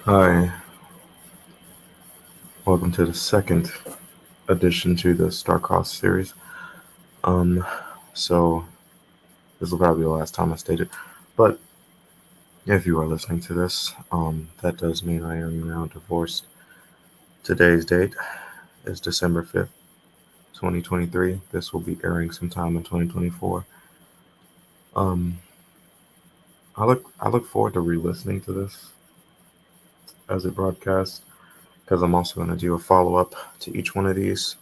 Hi, welcome to the second addition to the Starcross series. Um, so this will probably be the last time I state it, but if you are listening to this, that does mean I am now divorced. Today's date is December 5th, 2023. This will be airing sometime in 2024. Um, I look forward to re-listening to this as it broadcasts because I'm also going to do a follow-up to each one of these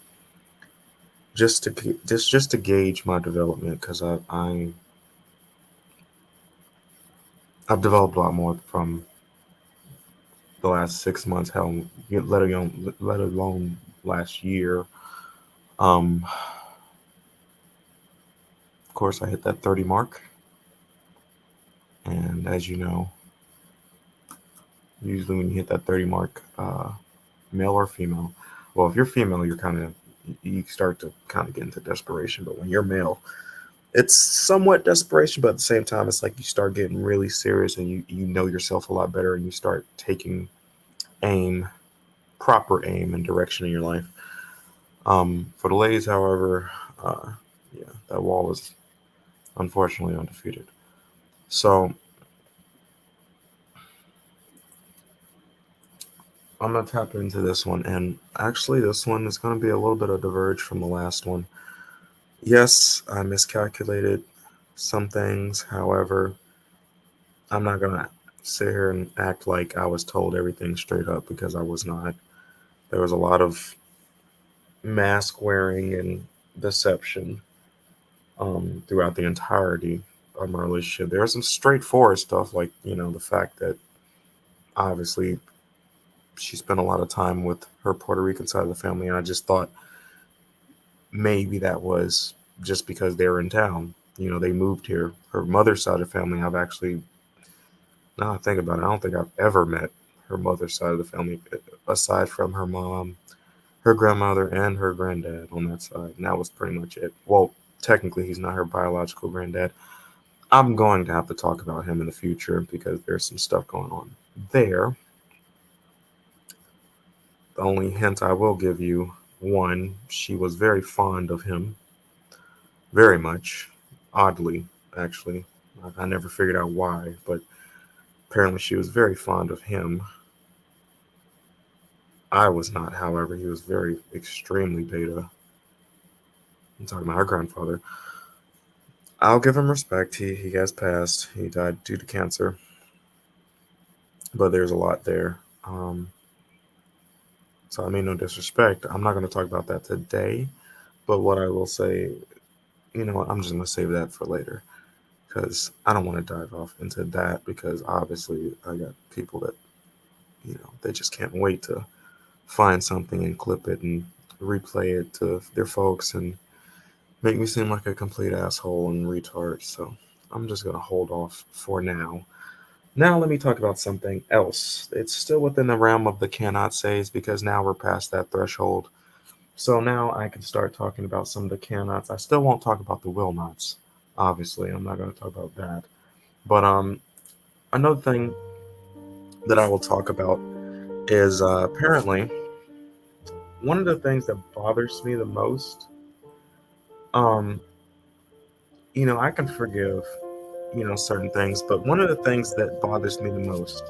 just to gauge my development because I've developed a lot more from the last 6 months, hell, let alone last year. Of course, I hit that 30 mark, and as you know, usually when you hit that 30 mark, male or female, well, if you're female, you start to kind of get into desperation, but when you're male, it's somewhat desperation, but at the same time, it's like you start getting really serious and you know yourself a lot better, and you start taking aim, proper aim and direction in your life. For the ladies, however, yeah, that wall is unfortunately undefeated. So I'm gonna tap into this one, and actually, this one is gonna be a little bit of diverge from the last one. Yes, I miscalculated some things. However, I'm not gonna sit here and act like I was told everything straight up because I was not. There was a lot of mask wearing and deception throughout the entirety of my relationship. There was some straightforward stuff, like the fact that obviously she spent a lot of time with her Puerto Rican side of the family, and I just thought maybe that was just because they were in town. They moved here. Her mother's side of the family, I've actually, now I think about it, I don't think I've ever met her mother's side of the family aside from her mom, her grandmother, and her granddad on that side. And that was pretty much it. Well, technically, he's not her biological granddad. I'm going to have to talk about him in the future because there's some stuff going on there. The only hint I will give you, one, she was very fond of him, very much, oddly, actually. I never figured out why, but apparently she was very fond of him. I was not, however. He was very extremely beta. I'm talking about her grandfather. I'll give him respect. He has passed. He died due to cancer, but there's a lot there. So I mean no disrespect. I'm not going to talk about that today. But what I will say, what, I'm just going to save that for later because I don't want to dive off into that because obviously I got people that, they just can't wait to find something and clip it and replay it to their folks and make me seem like a complete asshole and retard. So I'm just going to hold off for now. Now let me talk about something else. It's still within the realm of the cannot says because now we're past that threshold. So now I can start talking about some of the cannots. I still won't talk about the will nots. Obviously, I'm not going to talk about that. But another thing that I will talk about is apparently one of the things that bothers me the most. Um, I can forgive certain things, but one of the things that bothers me the most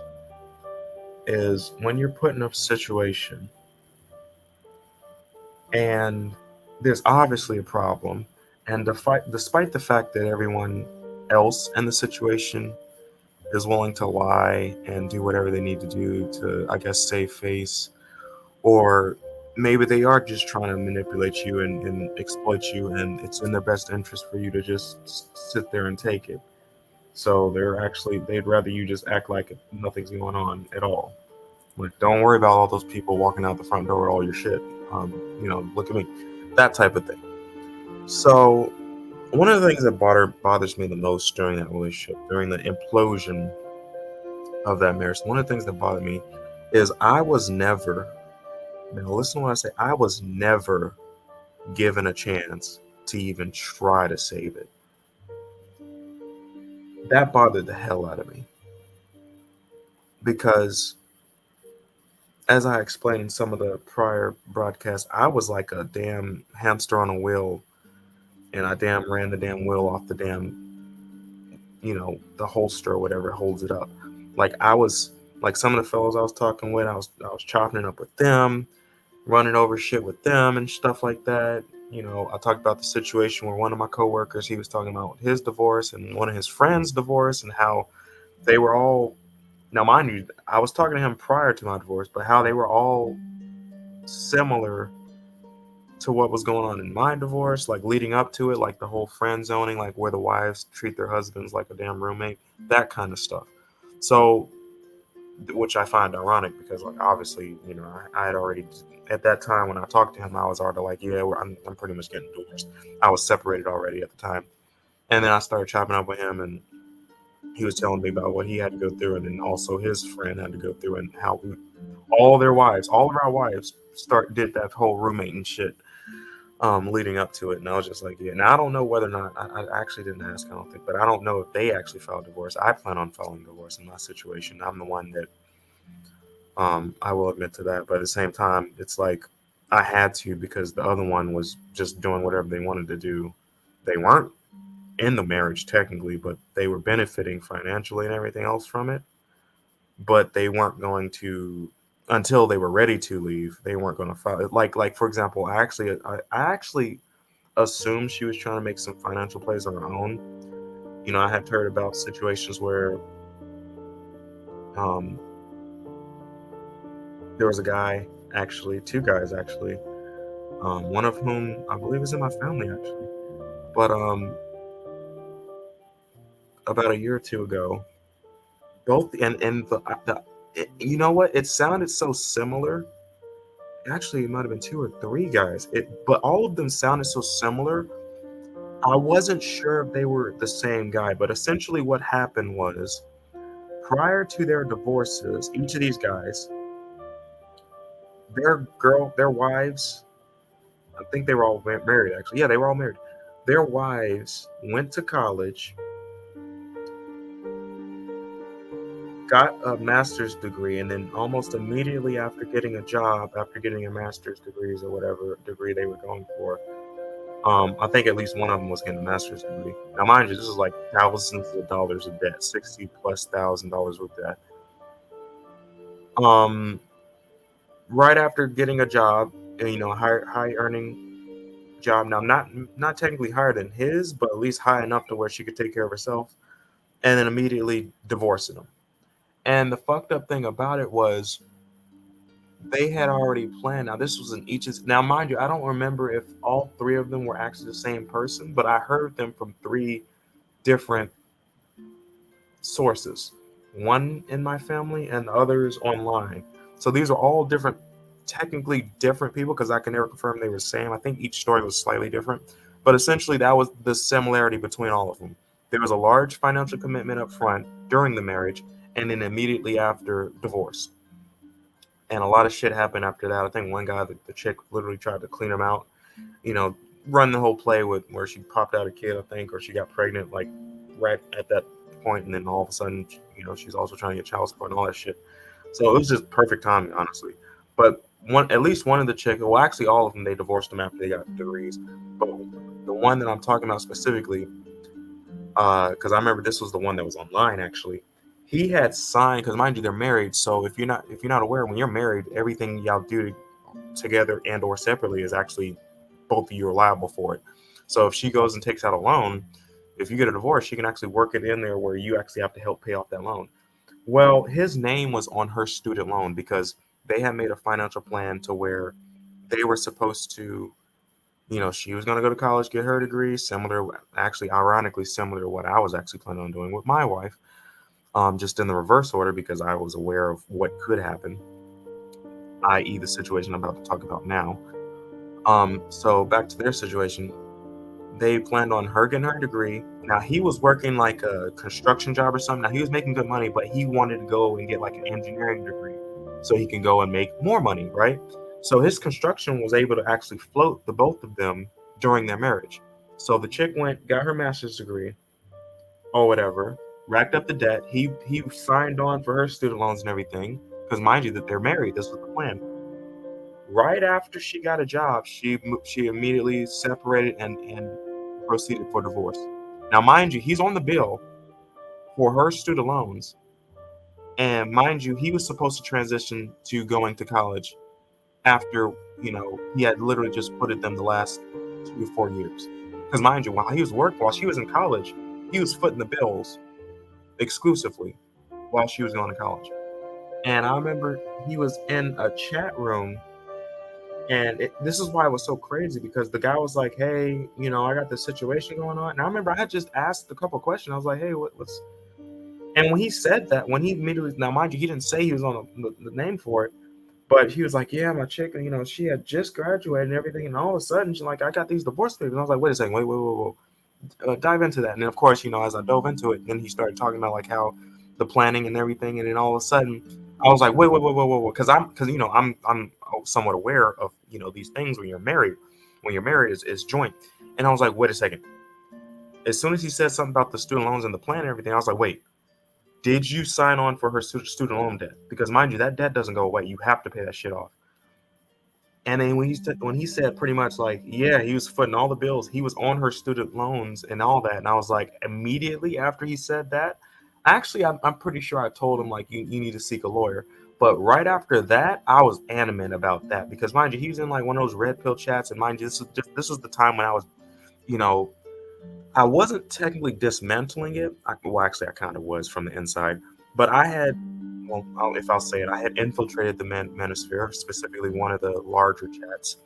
is when you're put in a situation and there's obviously a problem, and despite the fact that everyone else in the situation is willing to lie and do whatever they need to do to, I guess, save face, or maybe they are just trying to manipulate you and exploit you, and it's in their best interest for you to just sit there and take it. So they'd rather you just act like nothing's going on at all. Like, don't worry about all those people walking out the front door with all your shit. Look at me. That type of thing. So, one of the things that bothers me the most during that relationship, during the implosion of that marriage, one of the things that bothered me is I was never, now listen to what I say, I was never given a chance to even try to save it. That bothered the hell out of me because as I explained in some of the prior broadcasts, I was like a damn hamster on a wheel, and I damn ran the damn wheel off the damn, the holster or whatever holds it up. Like I was like some of the fellows I was talking with, I was chopping it up with them, running over shit with them and stuff like that. I talked about the situation where one of my coworkers, he was talking about his divorce and one of his friends' divorce and how they were all, now mind you, I was talking to him prior to my divorce, but how they were all similar to what was going on in my divorce, like leading up to it, like the whole friend zoning, like where the wives treat their husbands like a damn roommate, that kind of stuff. So, which I find ironic because, like, obviously, I had already, at that time when I talked to him, I was already like, yeah, I'm pretty much getting divorced. I was separated already at the time. And then I started chopping up with him, and he was telling me about what he had to go through, and then also his friend had to go through, and how all of our wives, did that whole roommate and shit leading up to it. And I was just like, yeah. Now I don't know whether or not I actually didn't ask, I don't think, but I don't know if they actually filed divorce. I plan on filing divorce in my situation. I'm the one that I will admit to that, but at the same time, it's like I had to because the other one was just doing whatever they wanted to do. They weren't in the marriage technically, but they were benefiting financially and everything else from it. But they weren't going to, until they were ready to leave. They weren't going to file it. Like for example, I actually assumed she was trying to make some financial plays on her own. I had heard about situations where um, there was a guy, actually, two guys actually, one of whom I believe is in my family actually. But about a year or two ago, both and you know what? It sounded so similar. Actually, it might have been two or three guys. But all of them sounded so similar. I wasn't sure if they were the same guy. But essentially, what happened was prior to their divorces, each of these guys, their wives, I think they were all married actually. Yeah, they were all married. Their wives went to college, got a master's degree, and then almost immediately after getting a job, after getting a master's degrees or whatever degree they were going for, I think at least one of them was getting a master's degree. Now, mind you, this is like thousands of dollars of debt, 60+ thousand dollars with that. Um, right after getting a job, and, high earning job. Now, not technically higher than his, but at least high enough to where she could take care of herself, and then immediately divorcing him. And the fucked up thing about it was they had already planned. Now this was in each's. Now, mind you, I don't remember if all three of them were actually the same person, but I heard them from three different sources. One in my family and the others online. So these are all different, technically different people because I can never confirm they were the same. I think each story was slightly different, but essentially that was the similarity between all of them. There was a large financial commitment up front during the marriage, and then immediately after divorce. And a lot of shit happened after that. I think one guy, the chick, literally tried to clean him out. You know, run the whole play with where she popped out a kid, I think, or she got pregnant like right at that point, and then all of a sudden, she's also trying to get child support and all that shit. So it was just perfect timing, honestly. But at least one of the chick, well, actually all of them, they divorced them after they got degrees. But the one that I'm talking about specifically, because I remember this was the one that was online actually. He had signed, because mind you, they're married. So if you're not aware, when you're married, everything y'all do together and or separately is actually both of you are liable for it. So if she goes and takes out a loan, if you get a divorce, she can actually work it in there where you actually have to help pay off that loan. Well, his name was on her student loan because they had made a financial plan to where they were supposed to, she was going to go to college, get her degree, similar, actually, ironically, similar to what I was actually planning on doing with my wife, just in the reverse order because I was aware of what could happen, i.e., the situation I'm about to talk about now. So back to their situation, they planned on her getting her degree. Now he was working like a construction job or something. Now he was making good money, but he wanted to go and get like an engineering degree so he can go and make more money, right? So his construction was able to actually float the both of them during their marriage. So the chick went, got her master's degree or whatever, racked up the debt. He signed on for her student loans and everything. because mind you that they're married. This was the plan. Right after she got a job, she immediately separated and proceeded for divorce. Now, mind you, he's on the bill for her student loans, and mind you, he was supposed to transition to going to college after he had literally just put it them the last 2 to 4 years. Because mind you, while she was in college, he was footing the bills exclusively while she was going to college. And I remember he was in a chat room, and this is why it was so crazy, because the guy was like, "Hey, I got this situation going on." And I remember I had just asked a couple questions. I was like, "Hey, what's?" And when he said that, when he immediately, now mind you, he didn't say he was on the name for it, but he was like, "Yeah, my chick, she had just graduated and everything, and all of a sudden, she's like, I got these divorce papers." And I was like, "Wait a second, wait. Dive into that." And then, of course, as I dove into it, then he started talking about like how the planning and everything, and then all of a sudden, I was like, wait, because I'm somewhat aware of these things when you're married. When you're married, is joint, and I was like, wait a second. As soon as he said something about the student loans and the plan and everything, I was like, wait, did you sign on for her student loan debt? Because mind you, that debt doesn't go away. You have to pay that shit off. And then when he said pretty much like, yeah, he was footing all the bills, he was on her student loans and all that, and I was like, immediately after he said that, actually, I'm pretty sure I told him like, you need to seek a lawyer. But right after that, I was adamant about that, because mind you, he was in like one of those red pill chats, and mind you, this was the time when I was, you know, I wasn't technically dismantling it. Well, actually, I kind of was from the inside, but I had, well, if I'll say it, I had infiltrated the manosphere, specifically one of the larger chats,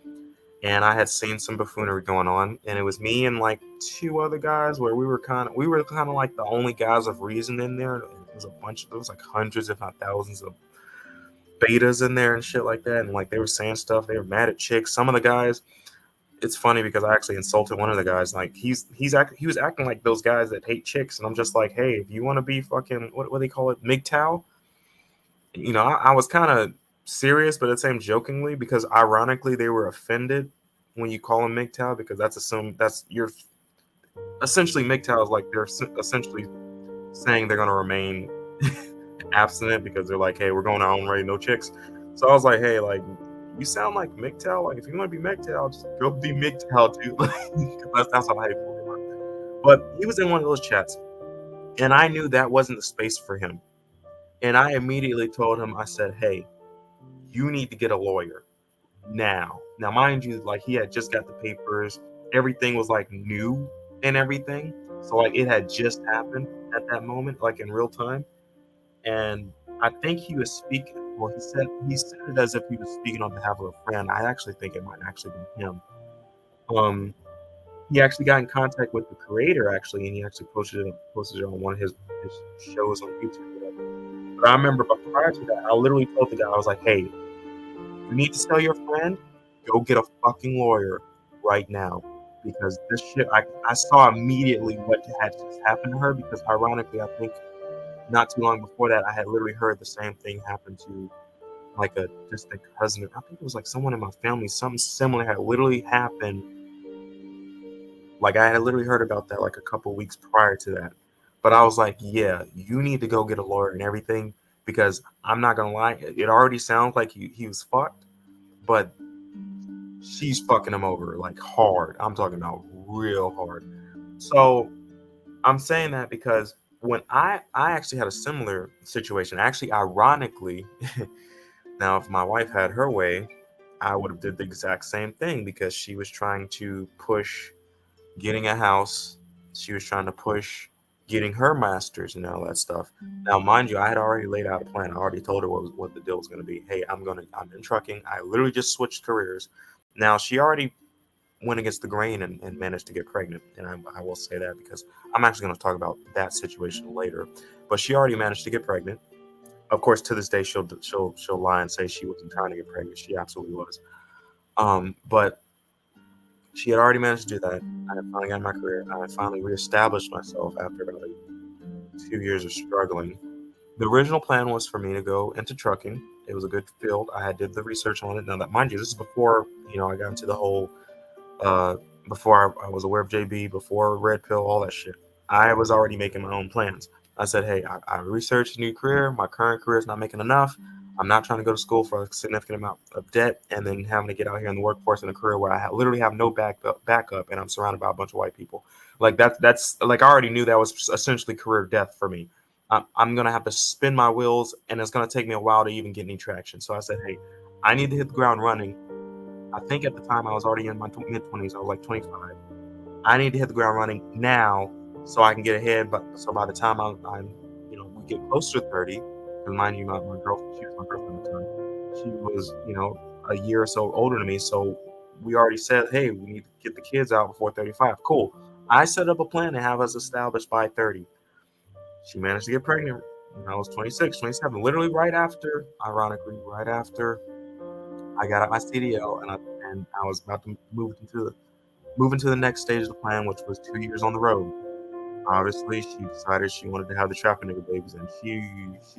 and I had seen some buffoonery going on, and it was me and like two other guys where we were kind of like the only guys of reason in there. There was like hundreds, if not thousands, of betas in there and shit like that, and like they were saying stuff. They were mad at chicks. Some of the guys, it's funny because I actually insulted one of the guys. Like he was acting like those guys that hate chicks, and I'm just like, hey, if you want to be fucking what do they call it, MGTOW? I was kind of serious, but at the same jokingly, because ironically they were offended when you call them MGTOW, because that's you're essentially MGTOW is like they're essentially saying they're gonna remain abstinent, because they're like, hey, we're going our own way, no chicks. So I was like, hey, like, you sound like MGTOW. Like, if you want to be MGTOW, just go be MGTOW too. That's how hateful they were. But he was in one of those chats, and I knew that wasn't the space for him. And I immediately told him, I said, hey, you need to get a lawyer now. Now, mind you, like, he had just got the papers. Everything was like new and everything. So like it had just happened at that moment, like in real time. And I think he was speaking. Well, he said it as if he was speaking on behalf of a friend. I actually think it might actually be him. Um, he actually got in contact with the creator actually, and he actually posted it on one of his shows on YouTube. But I remember, but prior to that, I literally told the guy, I was like, "Hey, you need to tell your friend, go get a fucking lawyer right now, because this shit." I saw immediately what had just happened to her, because ironically, I think not too long before that, I had literally heard the same thing happen to like a distant cousin. I think it was like someone in my family. Something similar had literally happened. Like I had literally heard about that like a couple weeks prior to that. But I was like, yeah, you need to go get a lawyer and everything, because I'm not gonna lie, it already sounds like he was fucked, but she's fucking him over like hard. I'm talking about real hard. So I'm saying that because when I actually had a similar situation. Actually, ironically, now if my wife had her way, I would have did the exact same thing, because she was trying to push getting a house. She was trying to push getting her master's and all that stuff. Now, mind you, I had already laid out a plan. I already told her what the deal was going to be. Hey, I'm in trucking. I literally just switched careers. Now, she already went against the grain and managed to get pregnant. And I will say that because I'm actually going to talk about that situation later. But she already managed to get pregnant. Of course, to this day, she'll lie and say she wasn't trying to get pregnant. She absolutely was. But she had already managed to do that. I had finally got my career. I had finally reestablished myself after about like 2 years of struggling. The original plan was for me to go into trucking. It was a good field. I had did the research on it. Now that, mind you, this is before I got into the whole. Uh, before I was aware of JB, before Red Pill, all that shit. I was already making my own plans. I said, hey, I researched a new career. My current career is not making enough. I'm not trying to go to school for a significant amount of debt and then having to get out here in the workforce in a career where I literally have no backup and I'm surrounded by a bunch of white people. Like that's like I already knew that was essentially career death for me. I'm gonna have to spin my wheels, and it's gonna take me a while to even get any traction. So I said, hey, I need to hit the ground running. I think at the time I was already in my mid 20s. I was like 25. I need to hit the ground running now so I can get ahead. But so by the time I'm we get closer to 30, because mind you, my girlfriend, she was my girlfriend at the time. She was, a year or so older than me. So we already said, hey, we need to get the kids out before 35. Cool. I set up a plan to have us established by 30. She managed to get pregnant when I was 26, 27, literally right after, ironically, right after I got out my CDL and I was about to move into the next stage of the plan, which was 2 years on the road. Obviously, she decided she wanted to have the trapper nigga babies, and she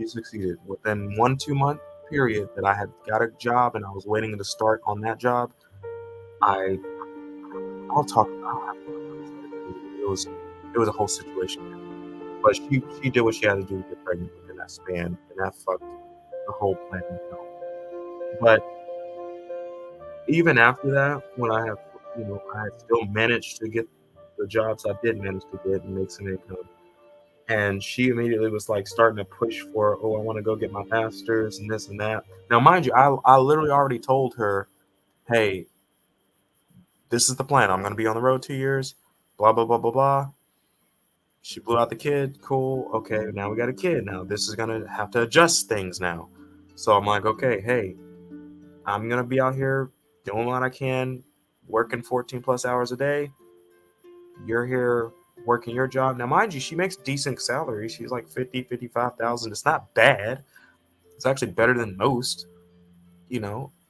succeeded. Within 1 2 month period that I had got a job and I was waiting to start on that job, I I'll have to talk about this later because it was a whole situation. But she did what she had to do to get pregnant within that span, and that fucked the whole plan. But even after that, when I had still managed to get the jobs I did manage to get and make some income. And she immediately was like starting to push for, oh, I want to go get my master's and this and that. Now, mind you, I literally already told her, hey, this is the plan. I'm going to be on the road 2 years, blah, blah, blah, blah, blah. She blew out the kid. Cool. Okay, now we got a kid. Now this is going to have to adjust things now. So I'm like, okay, hey, I'm going to be out here doing what I can, working 14 plus hours a day. You're here working your job. Now, mind you, she makes decent salary. She's like 55,000. It's not bad. It's actually better than most,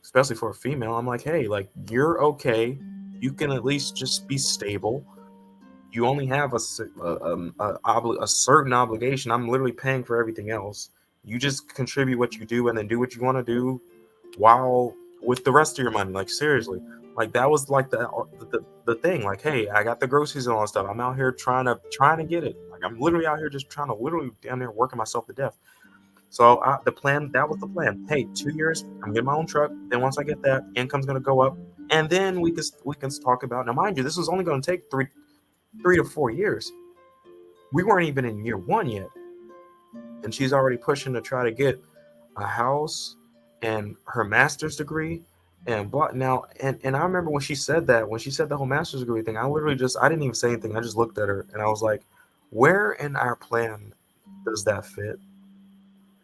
especially for a female. I'm like, hey, like, you're okay. You can at least just be stable. You only have a certain obligation. I'm literally paying for everything else. You just contribute what you do and then do what you want to do while with the rest of your money. Like, seriously, like that was like the thing. Like, hey, I got the groceries and all that stuff. I'm out here trying to get it. Like, I'm literally out here just trying to literally down there working myself to death. So that was the plan. Hey, 2 years, I'm getting my own truck. Then once I get that, income's gonna go up, and then we can talk about. Now, mind you, this was only going to take three to 4 years. We weren't even in year one yet, and she's already pushing to try to get a house and her master's degree and blah. Now, and I remember when she said the whole master's degree thing, I didn't even say anything. I just looked at her and I was like, where in our plan does that fit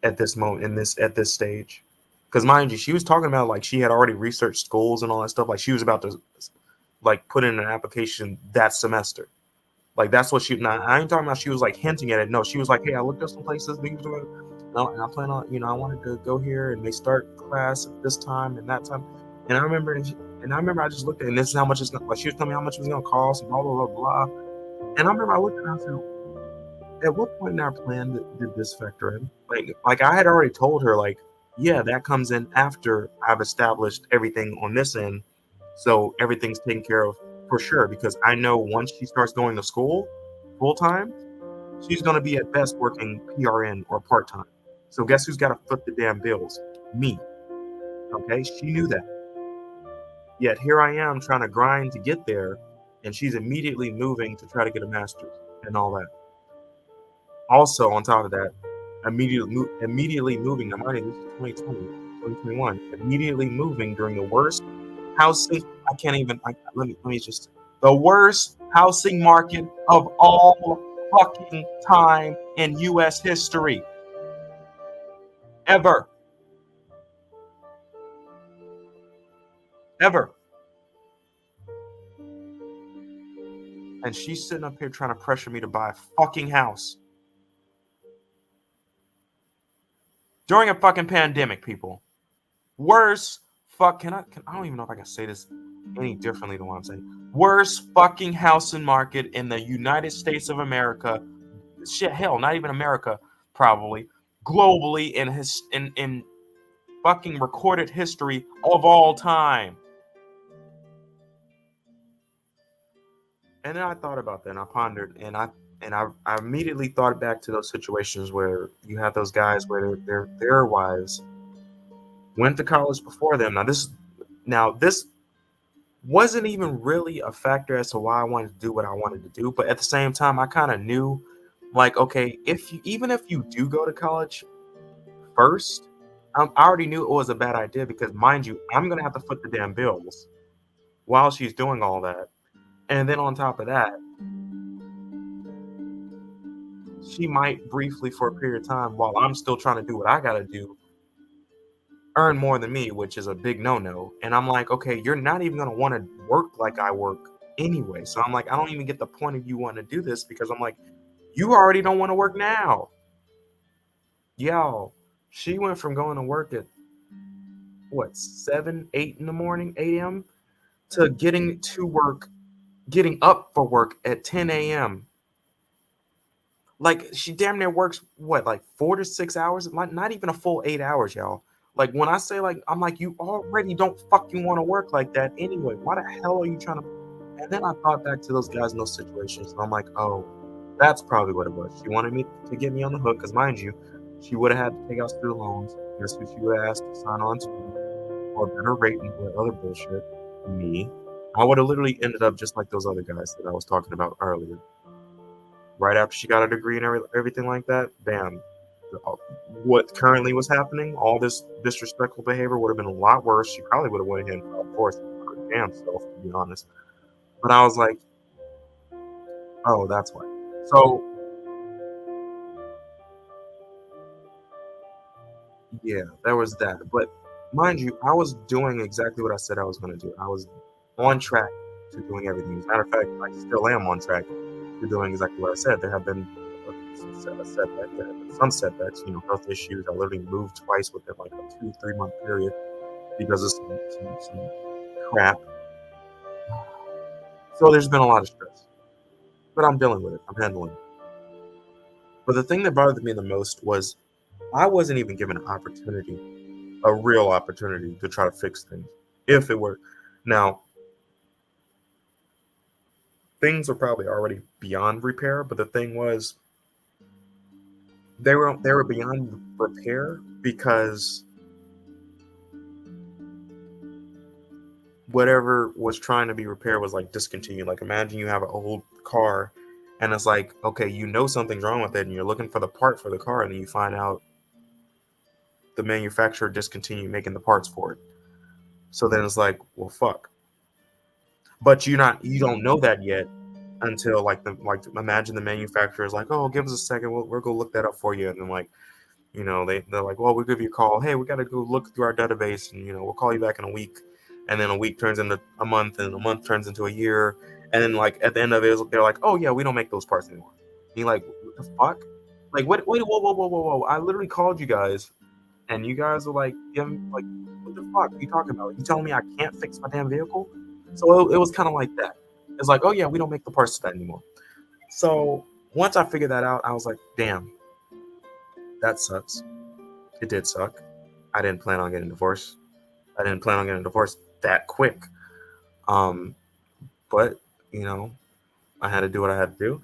at this moment at this stage? Because mind you, she was talking about like she had already researched schools and all that stuff. Like she was about to like put in an application that semester. Like that's what she. Now, I ain't talking about she was like hinting at it. No, she was like, hey, I looked up some places. And I plan on, I wanted to go here, and they start class at this time and that time. And I remember I just looked at it, and this is how much it's gonna. Like she was telling me how much it was gonna cost, and blah blah blah blah. And I remember I looked at it and I said, at what point in our plan did this factor in? Like I had already told her, like, yeah, that comes in after I've established everything on this end, so everything's taken care of for sure. Because I know once she starts going to school full time, she's gonna be at best working PRN or part time. So guess who's got to foot the damn bills? Me. Okay, she knew that. Yet here I am trying to grind to get there, and she's immediately moving to try to get a master's and all that. Also, on top of that, immediately moving. I'm already, this is 2020, 2021. Immediately moving during the worst housing. I can't even. Let me just. The worst housing market of all fucking time in U.S. history ever, ever. And she's sitting up here trying to pressure me to buy a fucking house during a fucking pandemic, people. Worst fuck. I don't even know if I can say this any differently than what I'm saying. Worst fucking housing market in the United States of America. Shit, hell, not even America, probably globally in fucking recorded history of all time. And then I thought about that and I pondered and I immediately thought back to those situations where you have those guys where their wives Went to college before them. Now this wasn't even really a factor as to why I wanted to do what I wanted to do, but at the same time, I kind of knew, like, okay, even if you do go to college first, I already knew it was a bad idea because, mind you, I'm gonna have to foot the damn bills while she's doing all that, and then on top of that, she might briefly, for a period of time, while I'm still trying to do what I gotta do, earn more than me, which is a big no-no. And I'm like, okay, you're not even gonna want to work like I work anyway. So I'm like, I don't even get the point of you wanting to do this because I'm like, you already don't want to work now. Yo, she went from going to work at what 7, 8 in the morning, 8 a.m. to getting up for work at 10 a.m. Like she damn near works what, like 4 to 6 hours, like not even a full 8 hours, y'all. Like when I say, like, I'm like, you already don't fucking want to work like that anyway. Why the hell are you trying to? And then I thought back to those guys in those situations, and I'm like, oh, that's probably what it was. She wanted me to get me on the hook, because mind you, she would have had to take out student loans. Guess who she would have asked to sign on to for a better rate and all that other bullshit? Me. I would have literally ended up just like those other guys that I was talking about earlier. Right after she got a degree and everything like that, bam. What currently was happening, all this disrespectful behavior would have been a lot worse. She probably would have went ahead and filed for her damn self, to be honest. But I was like, oh, that's why. So yeah, there was that. But mind you, I was doing exactly what I said I was going to do. I was on track to doing everything. As a matter of fact, I still am on track to doing exactly what I said. There have been some setbacks, health issues. I literally moved twice within like a 2, 3 month period because of some crap. So there's been a lot of stress, but I'm dealing with it. I'm handling it. But the thing that bothered me the most was I wasn't even given an opportunity, a real opportunity to try to fix things. If it were. Now, things were probably already beyond repair, but the thing was they were beyond repair because whatever was trying to be repaired was like discontinued. Like imagine you have an old car and it's like, okay, something's wrong with it and you're looking for the part for the car and then you find out the manufacturer discontinued making the parts for it. So then it's like, well, fuck. But you don't know that yet until imagine the manufacturer is like, oh, give us a second, we'll go look that up for you, and then like, they're like, well, we'll give you a call. Hey, we got to go look through our database, and we'll call you back in a week, and then a week turns into a month, and a month turns into a year, and then like at the end of it, they're like, oh yeah, we don't make those parts anymore. And you're like, what the fuck? Like, what? Wait, whoa, whoa, whoa, whoa, whoa! I literally called you guys, and you guys were like, like, what the fuck are you talking about? You telling me I can't fix my damn vehicle? So it was kind of like that. It's like, oh yeah, we don't make the parts for that anymore. So once I figured that out, I was like, damn, that sucks. It did suck. I didn't plan on getting divorced. I didn't plan on getting divorced that quick. Um, but I had to do what I had to do.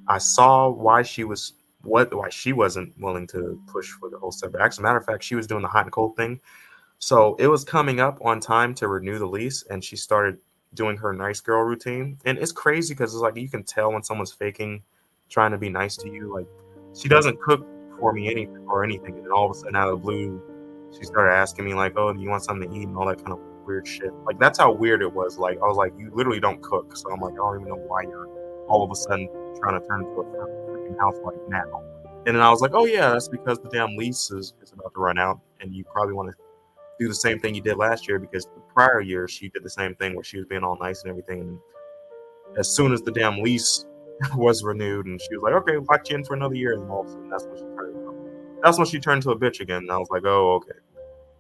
I saw why she wasn't willing to push for the whole separate. As a matter of fact, she was doing the hot and cold thing. So it was coming up on time to renew the lease, and she started doing her nice girl routine. And it's crazy because it's like you can tell when someone's faking, trying to be nice to you. Like she doesn't cook for me anything, and then all of a sudden out of the blue, she started asking me like, "Oh, do you want something to eat?" and all that kind of weird shit. Like that's how weird it was. Like I was like, "You literally don't cook," so I'm like, I don't even know why you're all of a sudden trying to turn into a freaking housewife now. And then I was like, "Oh yeah, that's because the damn lease is about to run out, and you probably want to do the same thing you did last year because the prior year she did the same thing where she was being all nice and everything. And as soon as the damn lease was renewed, and she was like, "Okay, lock you in for another year," and all of a sudden that's when she turned to a bitch again. And I was like, "Oh, okay,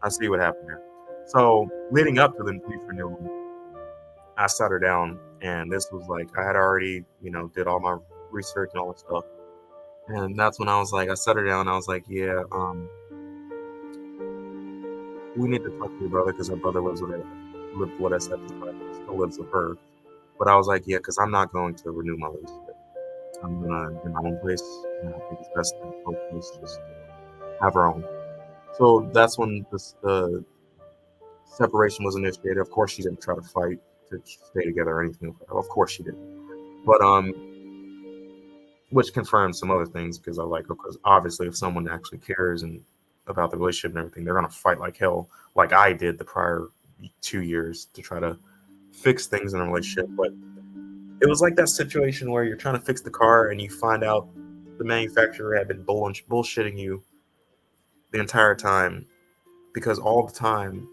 I see what happened there." So leading up to the lease renewal, I sat her down, and this was like I had already did all my research and all that stuff. And that's when I sat her down. And I was like, "Yeah, we need to talk to your brother because her brother lived with us at the time, still lives with her." But I was like, yeah, because I'm not going to renew my lease. I'm gonna get my own place, and I think it's best that both of us just have our own. So that's when Separation was initiated. Of course, she didn't try to fight to stay together or anything. Of course, she did. But which confirms some other things because I like because obviously if someone actually cares and about the relationship and everything, they're gonna fight like hell, like I did the prior 2 years to try to fix things in a relationship. But it was like that situation where you're trying to fix the car and you find out the manufacturer had been bullshitting you the entire time because all the time,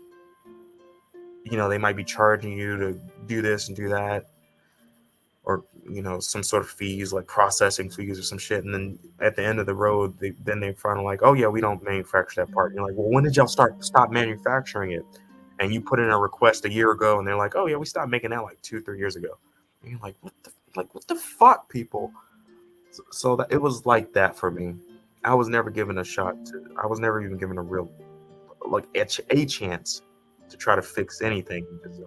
they might be charging you to do this and do that, or some sort of fees like processing fees or some shit, and then at the end of the road they finally like, oh yeah, we don't manufacture that part, and you're like, well, when did y'all stop manufacturing it? And you put in a request a year ago and they're like, oh yeah, we stopped making that like 2-3 years ago, and you're like what the fuck, people. So that it was like that for me. I was never given a shot to I was never even given a real like a chance to try to fix anything because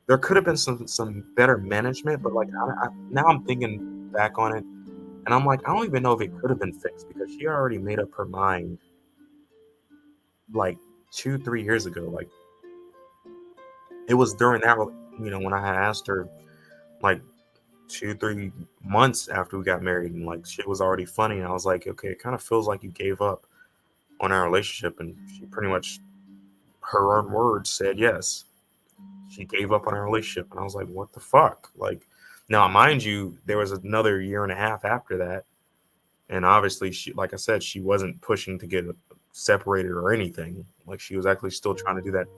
there could have been some better management, but like now I'm thinking back on it, and I'm like, I don't even know if it could have been fixed because she already made up her mind like 2-3 years ago. Like it was during that, when I had asked her like 2-3 months after we got married, and like shit was already funny, and I was like, okay, it kind of feels like you gave up on our relationship, and she pretty much, her own words, said yes. She gave up on our relationship, and I was like, what the fuck? Like, now mind you, there was another year and a half after that, and obviously she, like I said, she wasn't pushing to get separated or anything. Like she was actually still trying to do that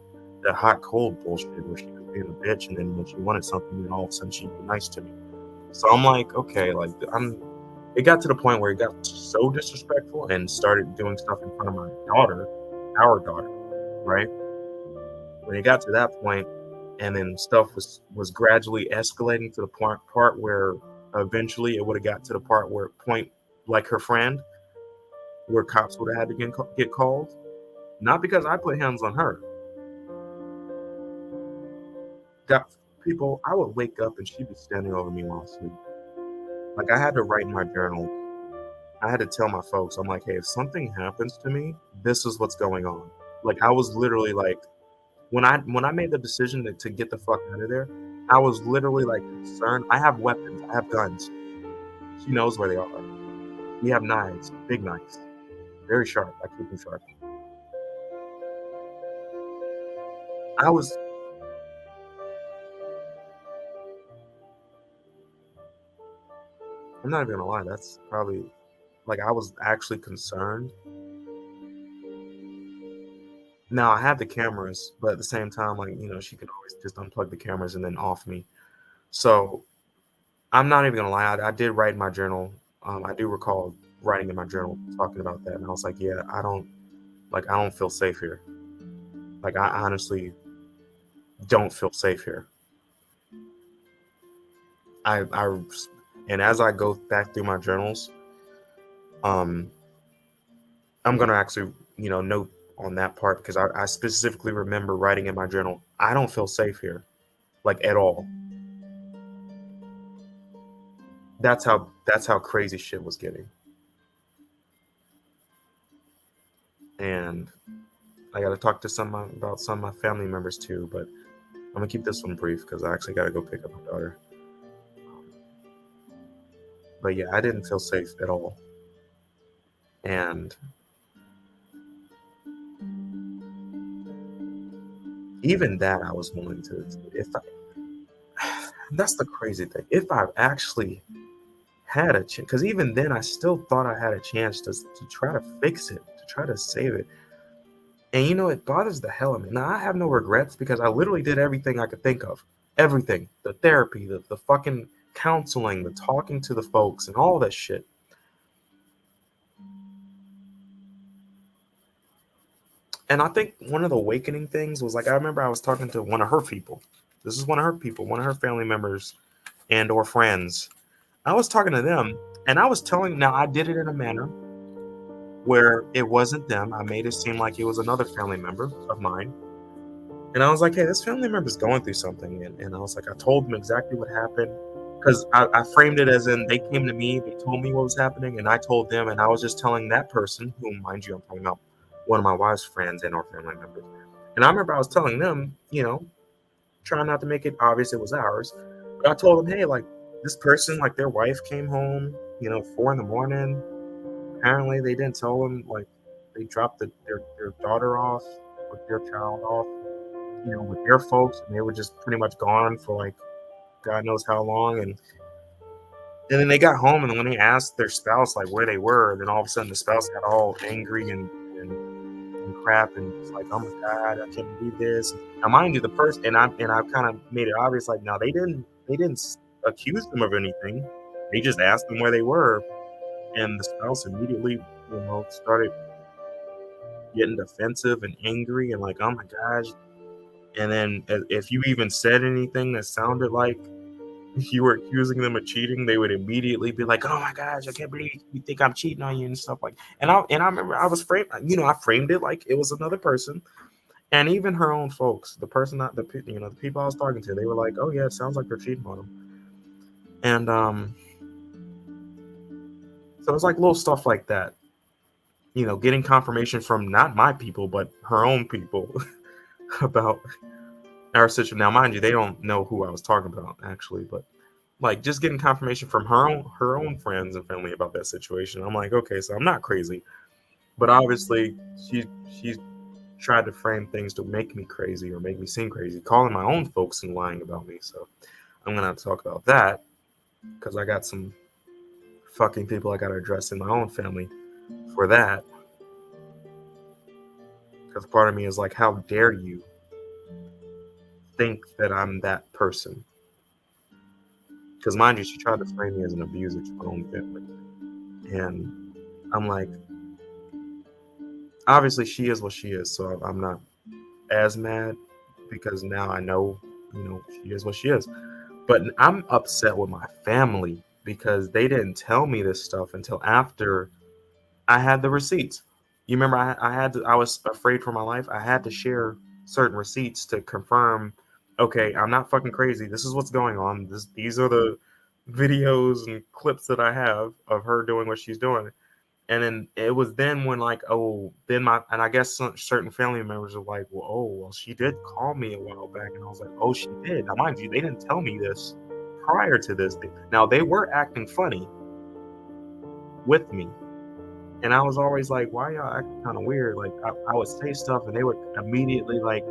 hot cold bullshit where she was being a bitch, and then when she wanted something, then all of a sudden she'd be nice to me. So I'm like, okay, like it got to the point where it got so disrespectful and started doing stuff in front of my daughter, our daughter, right? When it got to that point, and then stuff was gradually escalating to the part where eventually it would have got to the part where point, like her friend, where cops would have had to get called, not because I put hands on her. Got people, I would wake up and she'd be standing over me while I sleep. Like I had to write in my journal. I had to tell my folks, I'm like, hey, if something happens to me, this is what's going on. Like I was literally like, when I made the decision to get the fuck out of there, I was literally like concerned. I have weapons, I have guns. She knows where they are. We have knives, big knives, very sharp. I keep them sharp. I was, I'm not even gonna lie, that's probably like I was actually concerned. Now I have the cameras, but at the same time, like, she could always just unplug the cameras and then off me. So I'm not even gonna lie. I did write in my journal. I do recall writing in my journal talking about that, and I was like, yeah, I don't feel safe here. Like I honestly don't feel safe here. I and as I go back through my journals, um, I'm gonna actually, note on that part because I specifically remember writing in my journal, I don't feel safe here, like at all. That's how crazy shit was getting, and I got to talk to about some of my family members too, but I'm gonna keep this one brief because I actually got to go pick up my daughter. But yeah, I didn't feel safe at all, and even that I was willing to. If that's the crazy thing, if I actually had a chance, because even then I still thought I had a chance to try to fix it, to try to save it. And it bothers the hell out of me. Now I have no regrets because I literally did everything I could think of. Everything. The therapy, the fucking counseling, the talking to the folks and all that shit. And I think one of the awakening things was like I remember I was talking to one of her people. This is one of her people, one of her family members and or friends. I was talking to them and I was telling, now I did it in a manner where it wasn't them. I made it seem like it was another family member of mine. And I was like, hey, this family member is going through something. And I was like, I told them exactly what happened. Because I framed it as in they came to me, they told me what was happening, and I told them, and I was just telling that person, whom, mind you, I'm talking about one of my wife's friends and or family members. And I remember I was telling them, trying not to make it obvious it was ours. But I told them, hey, like this person, like their wife came home, 4 in the morning. Apparently they didn't tell them, like they dropped their daughter off, with their child off, with their folks, and they were just pretty much gone for like God knows how long. And then they got home, and when they asked their spouse like where they were, then all of a sudden the spouse got all angry and crap, and it's like, oh my God, I can't believe this. Now, mind you, the person, and I've kind of made it obvious, like, now they didn't accuse them of anything. They just asked them where they were, and the spouse immediately, started getting defensive and angry and like, oh my gosh. And then if you even said anything that sounded like you were accusing them of cheating, they would immediately be like, "Oh my gosh, I can't believe you think I'm cheating on you," and stuff like. And I remember I was framed. I framed it like it was another person, and even her own folks, the person that the people I was talking to, they were like, "Oh yeah, it sounds like they're cheating on him," and so it's like little stuff like that. Getting confirmation from not my people but her own people about our situation. Now, mind you, they don't know who I was talking about actually, but like just getting confirmation from her own friends and family about that situation. I'm like, okay, so I'm not crazy, but obviously she tried to frame things to make me crazy or make me seem crazy, calling my own folks and lying about me. So I'm gonna have to talk about that because I got some fucking people I gotta address in my own family for that. Because part of me is like, how dare you think that I'm that person? Because mind you, she tried to frame me as an abuser to my own family. And I'm like, obviously she is what she is, so I'm not as mad because now I know, she is what she is. But I'm upset with my family because they didn't tell me this stuff until after I had the receipts. You remember I was afraid for my life. I had to share certain receipts to confirm, okay, I'm not fucking crazy. This is what's going on. These are the videos and clips that I have of her doing what she's doing. And then it was then when like, and I guess certain family members are like, well, she did call me a while back. And I was like, oh, she did. Now, mind you, they didn't tell me this prior to this. Now, they were acting funny with me. And I was always like, why y'all acting kind of weird? Like, I would say stuff and they would immediately like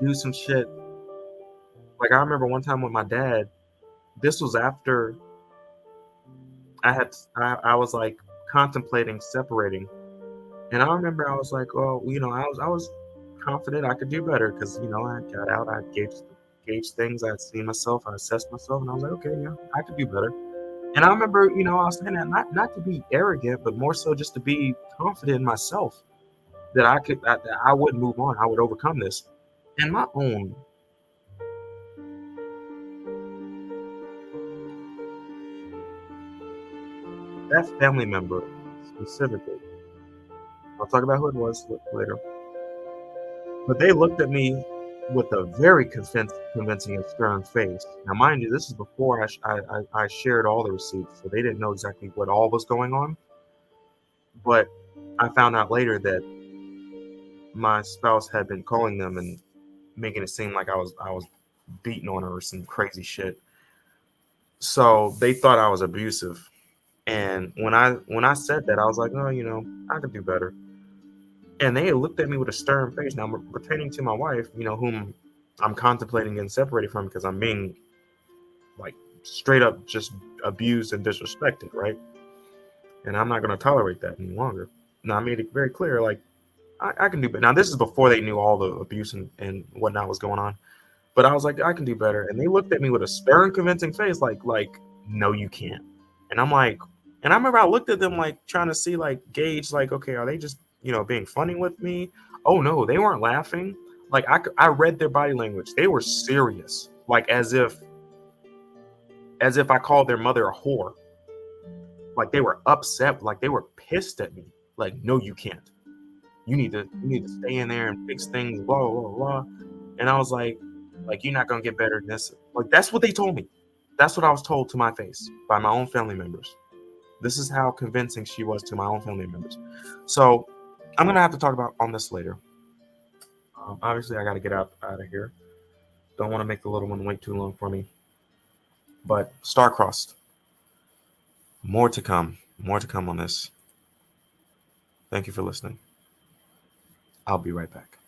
do some shit. Like, I remember one time with my dad, this was after I was like contemplating separating. And I remember I was like, well, I was confident I could do better because, I got out, I gauged things, I'd seen myself, I assessed myself, and I was like, okay, yeah, I could do better. And I remember, I was saying that not to be arrogant, but more so just to be confident in myself that I would move on, I would overcome this. And my own that family member specifically, I'll talk about who it was later. But they looked at me with a very convincing and stern face. Now, mind you, this is before I shared all the receipts, so they didn't know exactly what all was going on. But I found out later that my spouse had been calling them and making it seem like I was beating on her or some crazy shit. So they thought I was abusive. And when I said that, I was like, oh, I could do better. And they looked at me with a stern face. Now, pertaining to my wife, whom I'm contemplating getting separated from because I'm being like straight up just abused and disrespected, right? And I'm not going to tolerate that any longer. Now, I made it very clear, like, I can do better. Now, this is before they knew all the abuse and whatnot was going on. But I was like, I can do better. And they looked at me with a stern, convincing face, like, no, you can't. And I'm like, and I remember I looked at them like trying to see, like, gauge, like, okay, are they just, being funny with me? Oh no, they weren't laughing. Like I read their body language. They were serious, like as if I called their mother a whore. Like they were upset, like they were pissed at me. Like, no, you can't. You need to stay in there and fix things, blah blah blah. And I was like you're not gonna get better than this. Like that's what they told me. That's what I was told to my face by my own family members. This is how convincing she was to my own family members. So I'm gonna have to talk about on this later. Obviously, I got to get out of here. Don't want to make the little one wait too long for me. But star-crossed. More to come. More to come on this. Thank you for listening. I'll be right back.